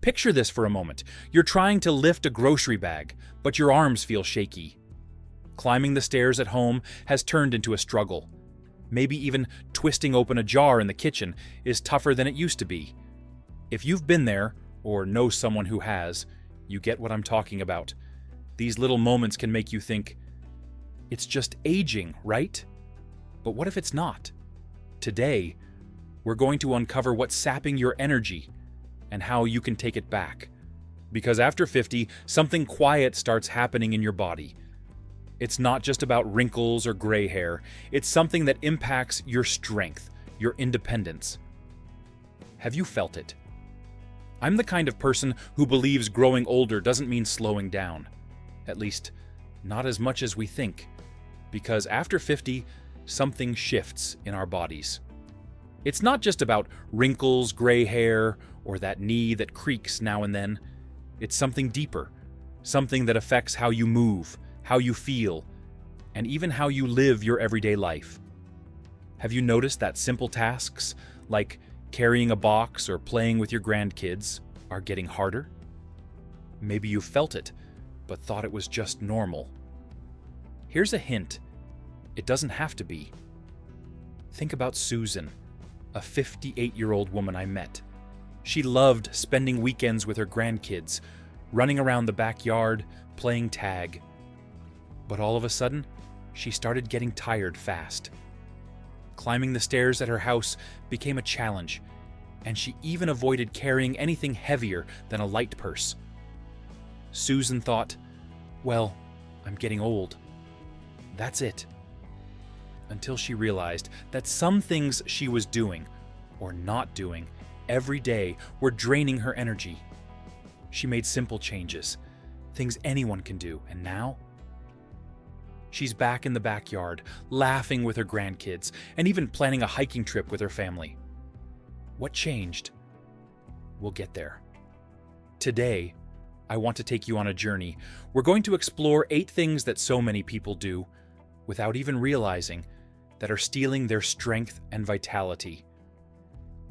Picture this for a moment. You're trying to lift a grocery bag, but your arms feel shaky. Climbing the stairs at home has turned into a struggle. Maybe even twisting open a jar in the kitchen is tougher than it used to be. If you've been there, or know someone who has, you get what I'm talking about. These little moments can make you think, it's just aging, right? But what if it's not? Today, we're going to uncover what's sapping your energy and how you can take it back. Because after 50, something quiet starts happening in your body. It's not just about wrinkles or gray hair. It's something that impacts your strength, your independence. Have you felt it? I'm the kind of person who believes growing older doesn't mean slowing down. At least, not as much as we think. Because after 50, something shifts in our bodies. It's not just about wrinkles, gray hair, or that knee that creaks now and then. It's something deeper, something that affects how you move, how you feel, and even how you live your everyday life. Have you noticed that simple tasks, like carrying a box or playing with your grandkids, are getting harder? Maybe you felt it, but thought it was just normal. Here's a hint. It doesn't have to be. Think about Susan, a 58-year-old woman I met. She loved spending weekends with her grandkids, running around the backyard, playing tag. But all of a sudden, she started getting tired fast. Climbing the stairs at her house became a challenge, and she even avoided carrying anything heavier than a light purse. Susan thought, well, I'm getting old. That's it. Until she realized that some things she was doing, or not doing, every day were draining her energy. She made simple changes, things anyone can do, and now she's back in the backyard, laughing with her grandkids, and even planning a hiking trip with her family. What changed? We'll get there. Today, I want to take you on a journey. We're going to explore 8 things that so many people do, without even realizing, that are stealing their strength and vitality.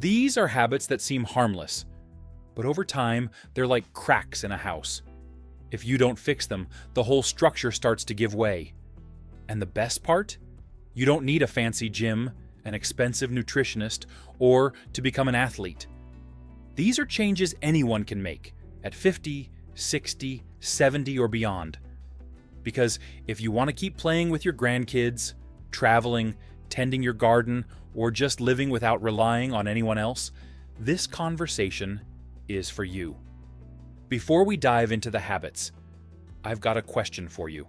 These are habits that seem harmless, but over time, they're like cracks in a house. If you don't fix them, the whole structure starts to give way. And the best part? You don't need a fancy gym, an expensive nutritionist, or to become an athlete. These are changes anyone can make at 50, 60, 70, or beyond. Because if you want to keep playing with your grandkids, traveling, tending your garden, or just living without relying on anyone else, this conversation is for you. Before we dive into the habits, I've got a question for you.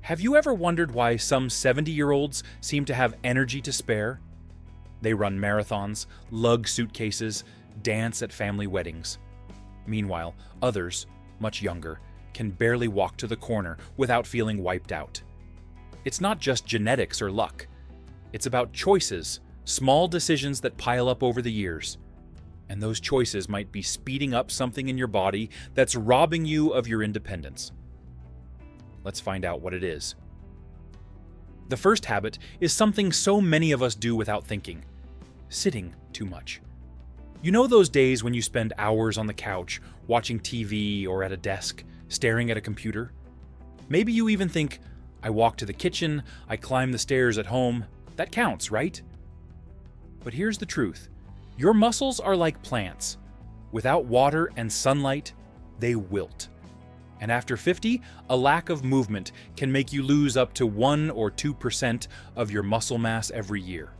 Have you ever wondered why some 70-year-olds seem to have energy to spare? They run marathons, lug suitcases, dance at family weddings. Meanwhile, others, much younger, can barely walk to the corner without feeling wiped out. It's not just genetics or luck. It's about choices, small decisions that pile up over the years. And those choices might be speeding up something in your body that's robbing you of your independence. Let's find out what it is. The first habit is something so many of us do without thinking: sitting too much. You know those days when you spend hours on the couch, watching TV or at a desk, staring at a computer? Maybe you even think, I walk to the kitchen, I climb the stairs at home. That counts, right? But here's the truth. Your muscles are like plants. Without water and sunlight, they wilt. And after 50, a lack of movement can make you lose up to 1 or 2% of your muscle mass every year.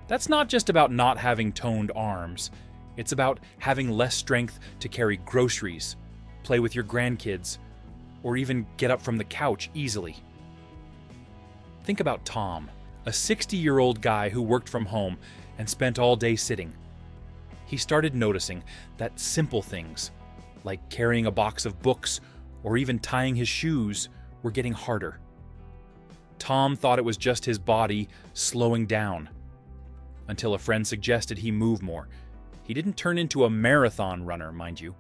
That's not just about not having toned arms. It's about having less strength to carry groceries, play with your grandkids, or even get up from the couch easily. Think about Tom, a 60-year-old guy who worked from home and spent all day sitting. He started noticing that simple things, like carrying a box of books or even tying his shoes, were getting harder. Tom thought it was just his body slowing down, until a friend suggested he move more. He didn't turn into a marathon runner, mind you.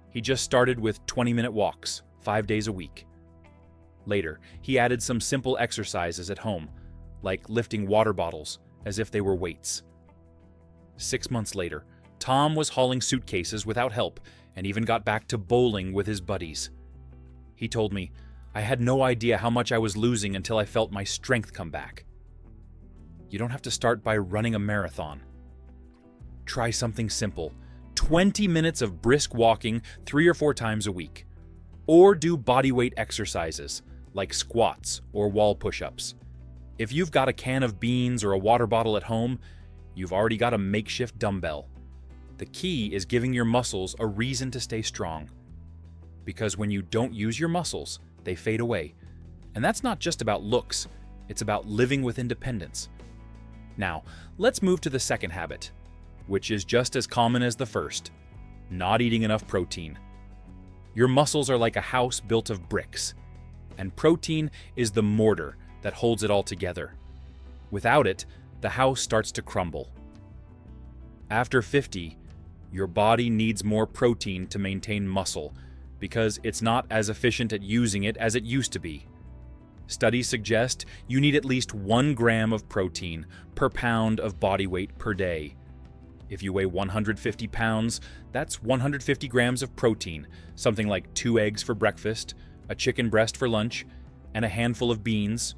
He just started with 20-minute walks, 5 days a week. Later, he added some simple exercises at home, like lifting water bottles as if they were weights. 6 months later, Tom was hauling suitcases without help and even got back to bowling with his buddies. He told me, "I had no idea how much I was losing until I felt my strength come back." You don't have to start by running a marathon. Try something simple. 20 minutes of brisk walking 3 or 4 times a week. Or do bodyweight exercises, like squats or wall push-ups. If you've got a can of beans or a water bottle at home, you've already got a makeshift dumbbell. The key is giving your muscles a reason to stay strong. Because when you don't use your muscles, they fade away. And that's not just about looks, it's about living with independence. Now, let's move to the second habit, which is just as common as the first: not eating enough protein. Your muscles are like a house built of bricks, and protein is the mortar that holds it all together. Without it, the house starts to crumble. After 50, your body needs more protein to maintain muscle because it's not as efficient at using it as it used to be. Studies suggest you need at least 1 gram of protein per pound of body weight per day. If you weigh 150 pounds, that's 150 grams of protein, something like 2 eggs for breakfast, a chicken breast for lunch, and a handful of beans,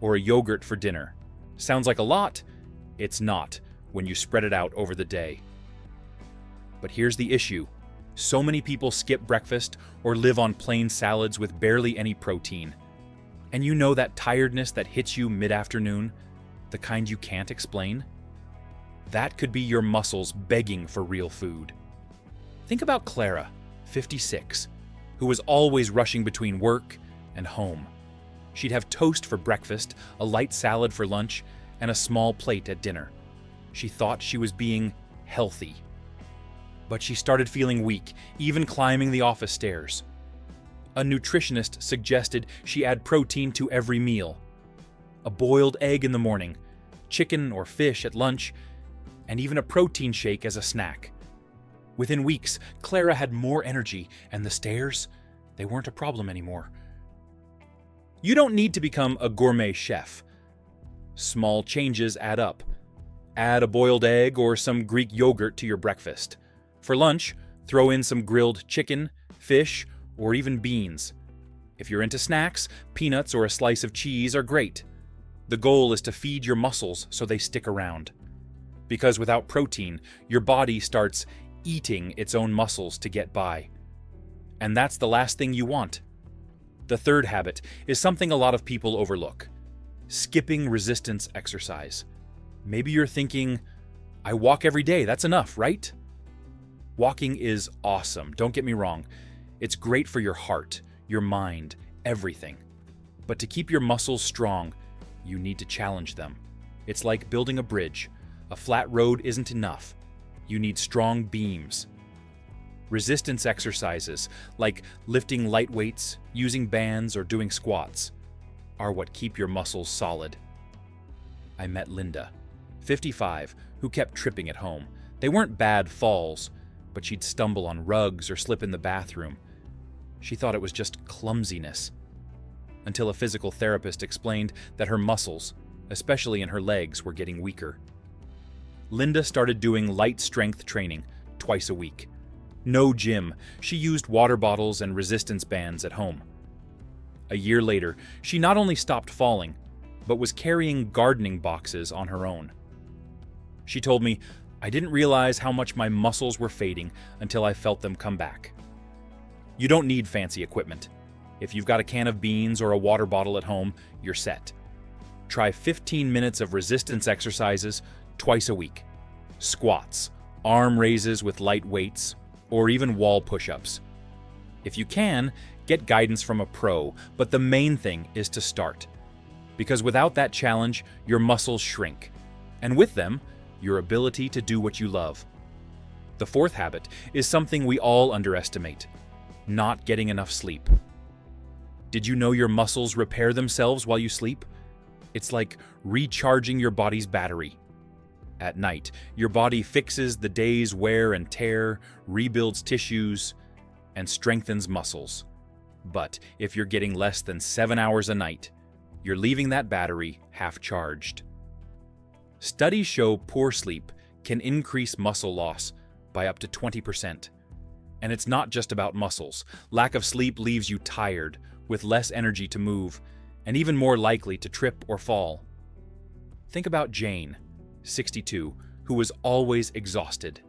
or a yogurt for dinner. Sounds like a lot? It's not when you spread it out over the day. But here's the issue. So many people skip breakfast or live on plain salads with barely any protein. And you know that tiredness that hits you mid-afternoon, the kind you can't explain? That could be your muscles begging for real food. Think about Clara, 56, who was always rushing between work and home. She'd have toast for breakfast, a light salad for lunch, and a small plate at dinner. She thought she was being healthy. But she started feeling weak, even climbing the office stairs. A nutritionist suggested she add protein to every meal. A boiled egg in the morning, chicken or fish at lunch, and even a protein shake as a snack. Within weeks, Clara had more energy, and the stairs, they weren't a problem anymore. You don't need to become a gourmet chef. Small changes add up. Add a boiled egg or some Greek yogurt to your breakfast. For lunch, throw in some grilled chicken, fish, or even beans. If you're into snacks, peanuts or a slice of cheese are great. The goal is to feed your muscles so they stick around. Because without protein, your body starts eating its own muscles to get by. And that's the last thing you want. The third habit is something a lot of people overlook: skipping resistance exercise. Maybe you're thinking, I walk every day, that's enough, right? Walking is awesome, don't get me wrong. It's great for your heart, your mind, everything. But to keep your muscles strong, you need to challenge them. It's like building a bridge. A flat road isn't enough. You need strong beams. Resistance exercises, like lifting light weights, using bands, or doing squats, are what keep your muscles solid. I met Linda, 55, who kept tripping at home. They weren't bad falls, but she'd stumble on rugs or slip in the bathroom. She thought it was just clumsiness, until a physical therapist explained that her muscles, especially in her legs, were getting weaker. Linda started doing light strength training twice a week. No gym. She used water bottles and resistance bands at home. A year later, she not only stopped falling, but was carrying gardening boxes on her own. She told me, "I didn't realize how much my muscles were fading until I felt them come back." You don't need fancy equipment. If you've got a can of beans or a water bottle at home, you're set. Try 15 minutes of resistance exercises twice a week. Squats, arm raises with light weights, or even wall push-ups. If you can, get guidance from a pro, but the main thing is to start. Because without that challenge, your muscles shrink. And with them, your ability to do what you love. The fourth habit is something we all underestimate: not getting enough sleep. Did you know your muscles repair themselves while you sleep? It's like recharging your body's battery. At night, your body fixes the day's wear and tear, rebuilds tissues, and strengthens muscles. But if you're getting less than 7 hours a night, you're leaving that battery half-charged. Studies show poor sleep can increase muscle loss by up to 20%. And it's not just about muscles. Lack of sleep leaves you tired, with less energy to move, and even more likely to trip or fall. Think about Jane, 62, who was always exhausted.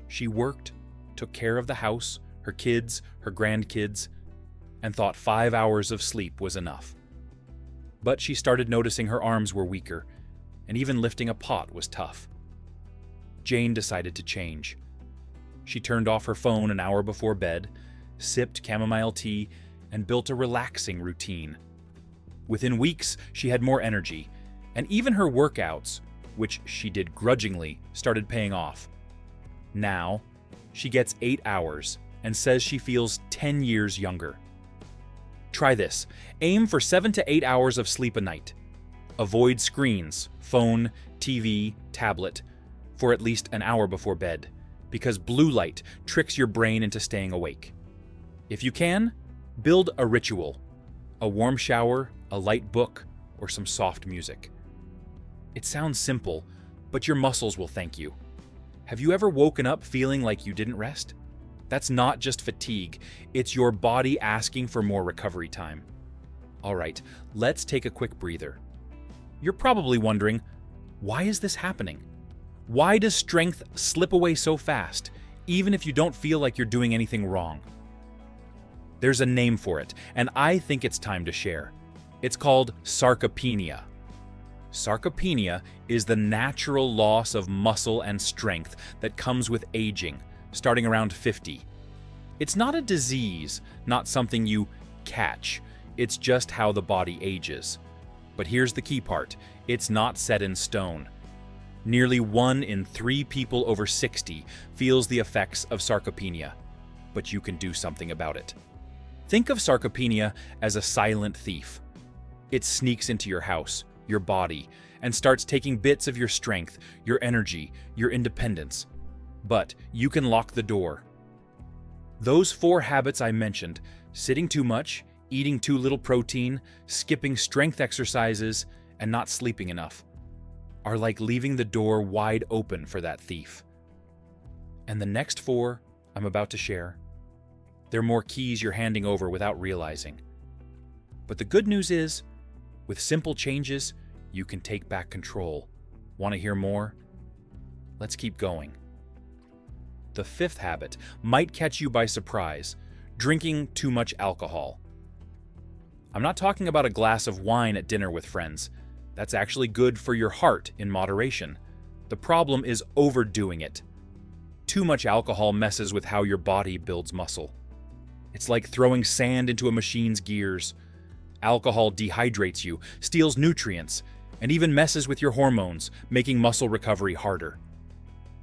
She worked, took care of the house, her kids, her grandkids, and thought 5 hours of sleep was enough. But she started noticing her arms were weaker, and even lifting a pot was tough. Jane decided to change. She turned off her phone an hour before bed, sipped chamomile tea, and built a relaxing routine. Within weeks, she had more energy, and even her workouts, which she did grudgingly, started paying off. Now, she gets 8 hours and says she feels 10 years younger. Try this. Aim for 7 to 8 hours of sleep a night. Avoid screens, phone, TV, tablet, for at least an hour before bed, because blue light tricks your brain into staying awake. If you can, build a ritual, a warm shower, a light book, or some soft music. It sounds simple, but your muscles will thank you. Have you ever woken up feeling like you didn't rest? That's not just fatigue, it's your body asking for more recovery time. All right, let's take a quick breather. You're probably wondering, why is this happening? Why does strength slip away so fast, even if you don't feel like you're doing anything wrong? There's a name for it, and I think it's time to share. It's called sarcopenia. Sarcopenia is the natural loss of muscle and strength that comes with aging, starting around 50. It's not a disease, not something you catch. It's just how the body ages. But here's the key part. It's not set in stone. Nearly 1 in 3 people over 60 feels the effects of sarcopenia, but you can do something about it. Think of sarcopenia as a silent thief. It sneaks into your house, your body, and starts taking bits of your strength, your energy, your independence. But you can lock the door. Those 4 habits I mentioned, sitting too much, eating too little protein, skipping strength exercises, and not sleeping enough, are like leaving the door wide open for that thief. And the next 4 I'm about to share, they're more keys you're handing over without realizing. But the good news is, with simple changes, you can take back control. Want to hear more? Let's keep going. The 5th habit might catch you by surprise: drinking too much alcohol. I'm not talking about a glass of wine at dinner with friends. That's actually good for your heart in moderation. The problem is overdoing it. Too much alcohol messes with how your body builds muscle. It's like throwing sand into a machine's gears. Alcohol dehydrates you, steals nutrients, and even messes with your hormones, making muscle recovery harder.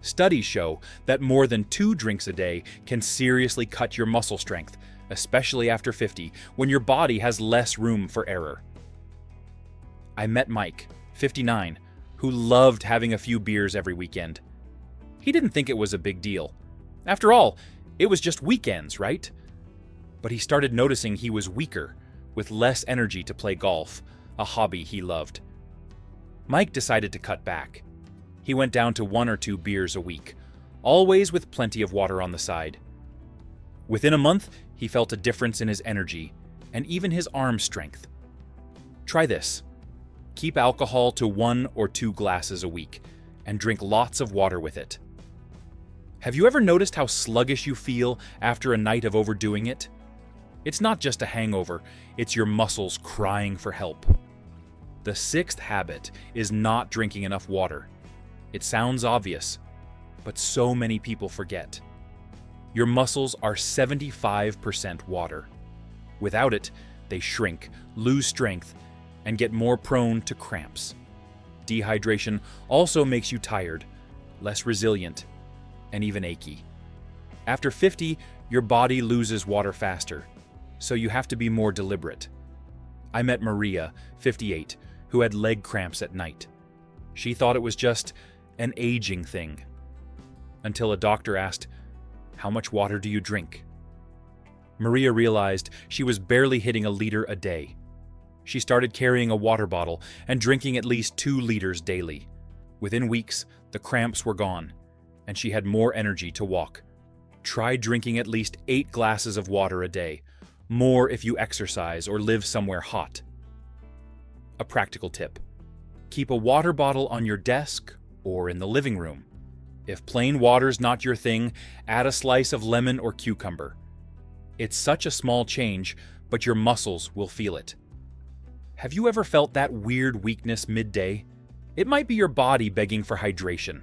Studies show that more than 2 drinks a day can seriously cut your muscle strength, especially after 50, when your body has less room for error. I met Mike, 59, who loved having a few beers every weekend. He didn't think it was a big deal. After all, it was just weekends, right? But he started noticing he was weaker, with less energy to play golf, a hobby he loved. Mike decided to cut back. He went down to 1 or 2 beers a week, always with plenty of water on the side. Within a month, he felt a difference in his energy, and even his arm strength. Try this. Keep alcohol to 1 or 2 glasses a week, and drink lots of water with it. Have you ever noticed how sluggish you feel after a night of overdoing it? It's not just a hangover, it's your muscles crying for help. The 6th habit is not drinking enough water. It sounds obvious, but so many people forget. Your muscles are 75% water. Without it, they shrink, lose strength, and get more prone to cramps. Dehydration also makes you tired, less resilient, and even achy. After 50, your body loses water faster, so you have to be more deliberate. I met Maria, 58, who had leg cramps at night. She thought it was just an aging thing, until a doctor asked, "How much water do you drink?" Maria realized she was barely hitting a liter a day. She started carrying a water bottle and drinking at least 2 liters daily. Within weeks, the cramps were gone, and she had more energy to walk. Try drinking at least 8 glasses of water a day, more if you exercise or live somewhere hot. A practical tip: keep a water bottle on your desk or in the living room. If plain water's not your thing, add a slice of lemon or cucumber. It's such a small change, but your muscles will feel it. Have you ever felt that weird weakness midday? It might be your body begging for hydration.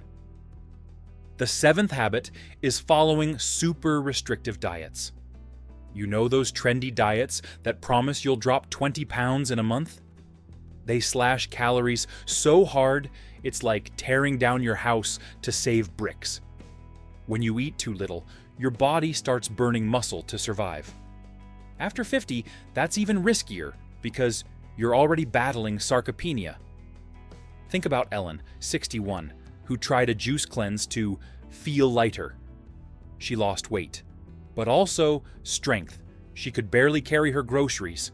The 7th habit is following super restrictive diets. You know those trendy diets that promise you'll drop 20 pounds in a month? They slash calories so hard, it's like tearing down your house to save bricks. When you eat too little, your body starts burning muscle to survive. After 50, that's even riskier because you're already battling sarcopenia. Think about Ellen, 61, who tried a juice cleanse to feel lighter. She lost weight, but also strength. She could barely carry her groceries.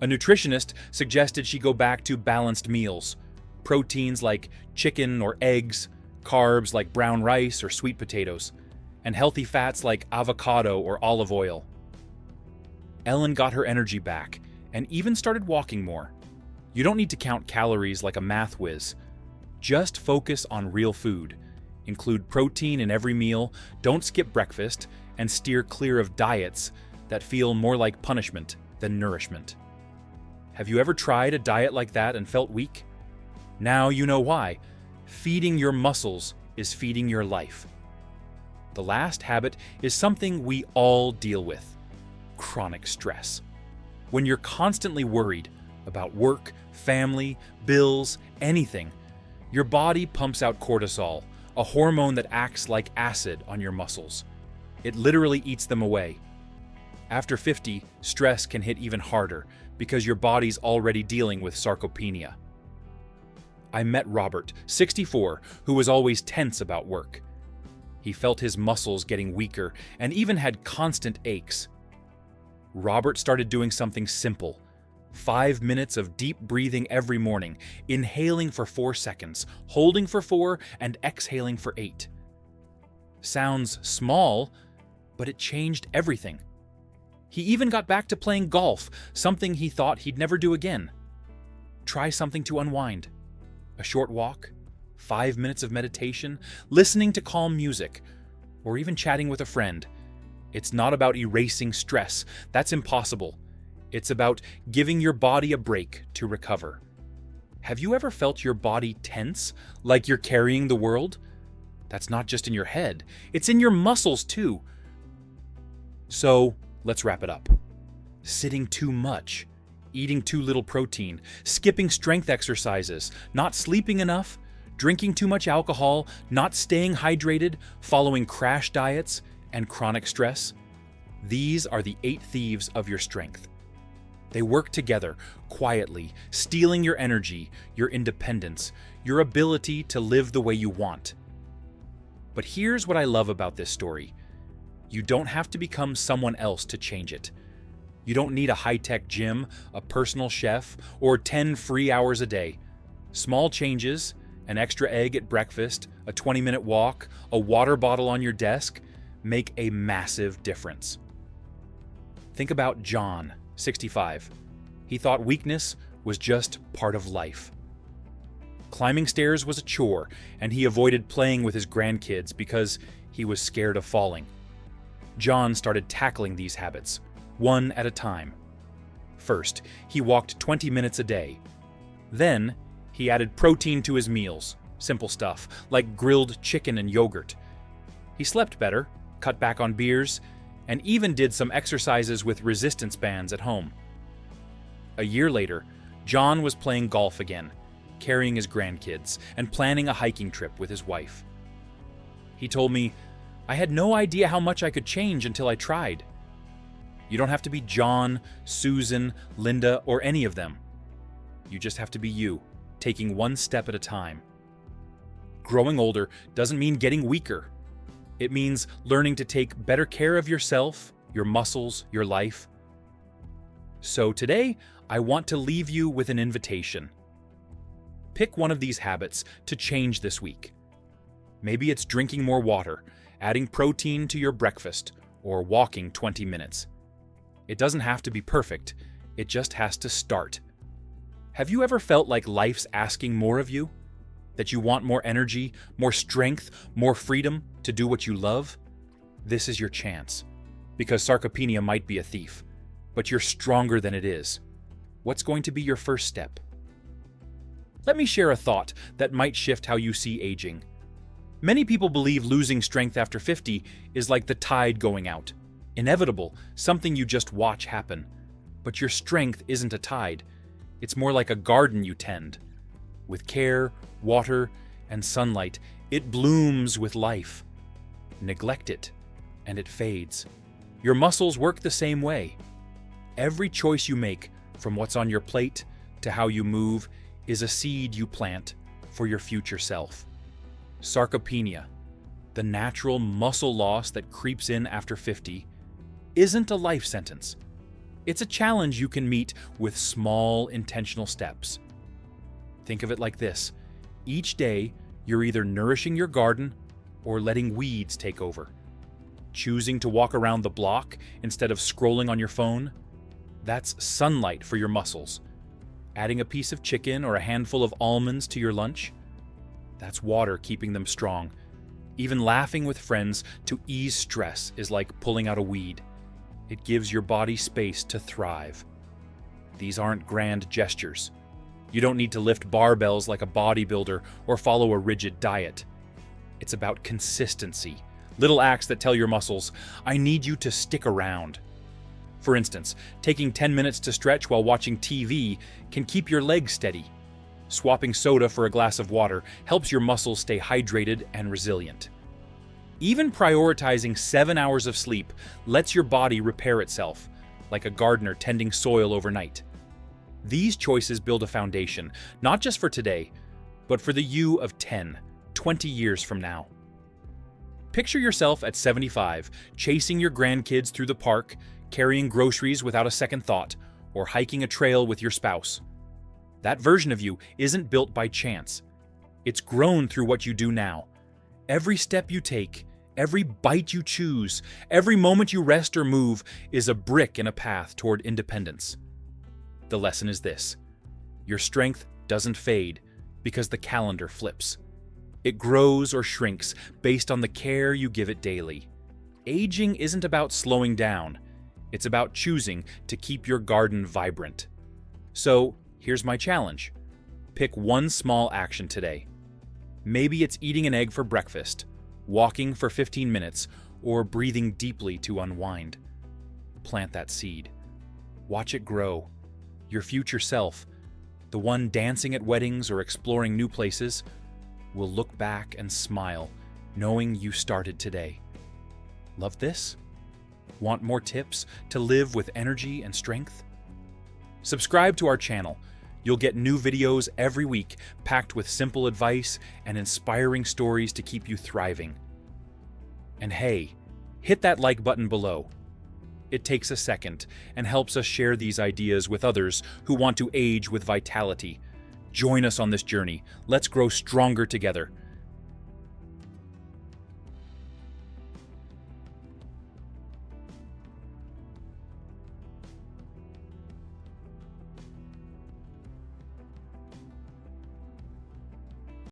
A nutritionist suggested she go back to balanced meals, proteins like chicken or eggs, carbs like brown rice or sweet potatoes, and healthy fats like avocado or olive oil. Ellen got her energy back and even started walking more. You don't need to count calories like a math whiz. Just focus on real food. Include protein in every meal, don't skip breakfast, and steer clear of diets that feel more like punishment than nourishment. Have you ever tried a diet like that and felt weak? Now you know why. Feeding your muscles is feeding your life. The last habit is something we all deal with: chronic stress. When you're constantly worried about work, family, bills, anything, your body pumps out cortisol, a hormone that acts like acid on your muscles. It literally eats them away. After 50, stress can hit even harder because your body's already dealing with sarcopenia. I met Robert, 64, who was always tense about work. He felt his muscles getting weaker and even had constant aches. Robert started doing something simple: 5 minutes of deep breathing every morning, inhaling for 4 seconds, holding for 4, and exhaling for 8. Sounds small, but it changed everything. He even got back to playing golf, something he thought he'd never do again. Try something to unwind. A short walk, 5 minutes of meditation, listening to calm music, or even chatting with a friend. It's not about erasing stress. That's impossible. It's about giving your body a break to recover. Have you ever felt your body tense, like you're carrying the world? That's not just in your head, it's in your muscles too. So, let's wrap it up. Sitting too much, eating too little protein, skipping strength exercises, not sleeping enough, drinking too much alcohol, not staying hydrated, following crash diets, and chronic stress. These are the 8 thieves of your strength. They work together, quietly, stealing your energy, your independence, your ability to live the way you want. But here's what I love about this story. You don't have to become someone else to change it. You don't need a high-tech gym, a personal chef, or 10 free hours a day. Small changes, an extra egg at breakfast, a 20-minute walk, a water bottle on your desk, make a massive difference. Think about John, 65. He thought weakness was just part of life. Climbing stairs was a chore, and he avoided playing with his grandkids because he was scared of falling. John started tackling these habits, one at a time. First, he walked 20 minutes a day. Then, he added protein to his meals, simple stuff like grilled chicken and yogurt. He slept better, cut back on beers, and even did some exercises with resistance bands at home. A year later, John was playing golf again, carrying his grandkids, and planning a hiking trip with his wife. He told me, "I had no idea how much I could change until I tried." You don't have to be John, Susan, Linda, or any of them. You just have to be you, taking one step at a time. Growing older doesn't mean getting weaker. It means learning to take better care of yourself, your muscles, your life. So today, I want to leave you with an invitation. Pick one of these habits to change this week. Maybe it's drinking more water, adding protein to your breakfast, or walking 20 minutes. It doesn't have to be perfect, it just has to start. Have you ever felt like life's asking more of you? That you want more energy, more strength, more freedom to do what you love? This is your chance. Because sarcopenia might be a thief, but you're stronger than it is. What's going to be your first step? Let me share a thought that might shift how you see aging. Many people believe losing strength after 50 is like the tide going out. Inevitable, something you just watch happen. But your strength isn't a tide. It's more like a garden you tend. With care, water, and sunlight, it blooms with life. Neglect it, and it fades. Your muscles work the same way. Every choice you make, from what's on your plate to how you move, is a seed you plant for your future self. Sarcopenia, the natural muscle loss that creeps in after 50, isn't a life sentence. It's a challenge you can meet with small, intentional steps. Think of it like this. Each day, you're either nourishing your garden or letting weeds take over. Choosing to walk around the block instead of scrolling on your phone, that's sunlight for your muscles. Adding a piece of chicken or a handful of almonds to your lunch, that's water keeping them strong. Even laughing with friends to ease stress is like pulling out a weed. It gives your body space to thrive. These aren't grand gestures. You don't need to lift barbells like a bodybuilder or follow a rigid diet. It's about consistency. Little acts that tell your muscles, I need you to stick around. For instance, taking 10 minutes to stretch while watching TV can keep your legs steady. Swapping soda for a glass of water helps your muscles stay hydrated and resilient. Even prioritizing 7 hours of sleep lets your body repair itself, like a gardener tending soil overnight. These choices build a foundation, not just for today, but for the you of 10, 20 years from now. Picture yourself at 75, chasing your grandkids through the park, carrying groceries without a second thought, or hiking a trail with your spouse. That version of you isn't built by chance. It's grown through what you do now. Every step you take, every bite you choose, every moment you rest or move is a brick in a path toward independence. The lesson is this: your strength doesn't fade because the calendar flips. It grows or shrinks based on the care you give it daily. Aging isn't about slowing down. It's about choosing to keep your garden vibrant. So, here's my challenge. Pick one small action today. Maybe it's eating an egg for breakfast, walking for 15 minutes, or breathing deeply to unwind. Plant that seed. Watch it grow. Your future self, the one dancing at weddings or exploring new places, will look back and smile, knowing you started today. Love this? Want more tips to live with energy and strength? Subscribe to our channel. You'll get new videos every week, packed with simple advice and inspiring stories to keep you thriving. And hey, hit that like button below. It takes a second and helps us share these ideas with others who want to age with vitality. Join us on this journey. Let's grow stronger together.